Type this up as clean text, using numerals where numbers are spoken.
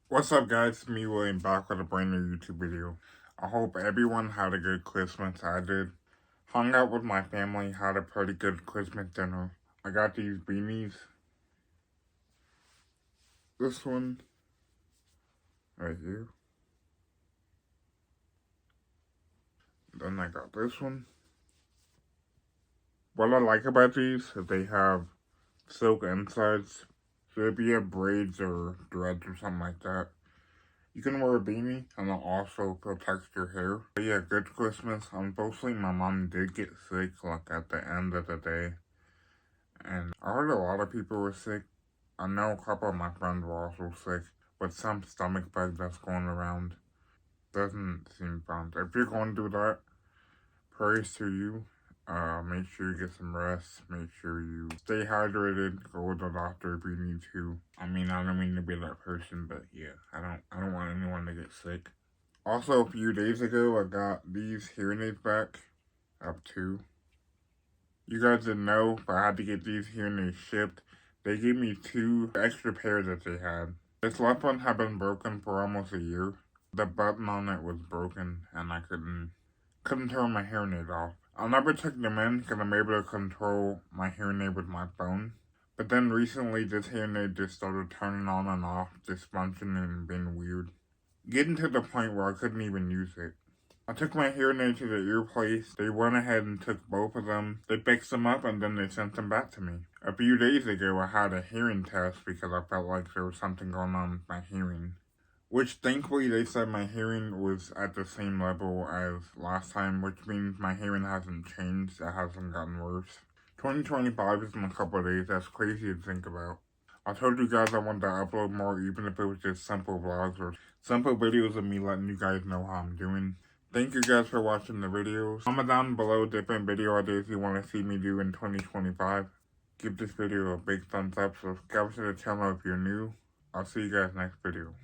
What's up guys, it's me William back with a brand new YouTube video. I hope everyone had a good Christmas. I did. Hung out with my family, had a pretty good Christmas dinner. I got these beanies. This one, right here. Then I got this one. What I like about these is they have silk insides. So if you have braids or dreads or something like that, you can wear a beanie and it also protects your hair. But yeah, good Christmas. Unfortunately, my mom did get sick like at the end of the day. And I heard a lot of people were sick. I know a couple of my friends were also sick with some stomach bug that's going around. Doesn't seem fun. If you're going through that, praise to you. Make sure you get some rest. Make sure you stay hydrated. Go to the doctor if you need to. I mean, I don't mean to be that person, but yeah, I don't want anyone to get sick. Also, a few days ago, I got these hearing aids back. Up two. You guys didn't know, but I had to get these hearing aids shipped. They gave me 2 extra pairs that they had. This left one had been broken for almost a year. The button on it was broken, and I couldn't turn my hearing aid off. I never took them in because I'm able to control my hearing aid with my phone. But then recently, this hearing aid just started turning on and off, dysfunctioning and being weird. Getting to the point where I couldn't even use it. I took my hearing aid to the ear place. They went ahead and took both of them. They fixed them up and then they sent them back to me. A few days ago, I had a hearing test because I felt like there was something going on with my hearing. Which thankfully they said my hearing was at the same level as last time, which means my hearing hasn't changed. It hasn't gotten worse. 2025 is in a couple of days. That's crazy to think about. I told you guys I wanted to upload more, even if it was just simple vlogs or simple videos of me letting you guys know how I'm doing. Thank you guys for watching the videos. Comment down below different video ideas you want to see me do in 2025. Give this video a big thumbs up, subscribe to the channel if you're new. I'll see you guys next video.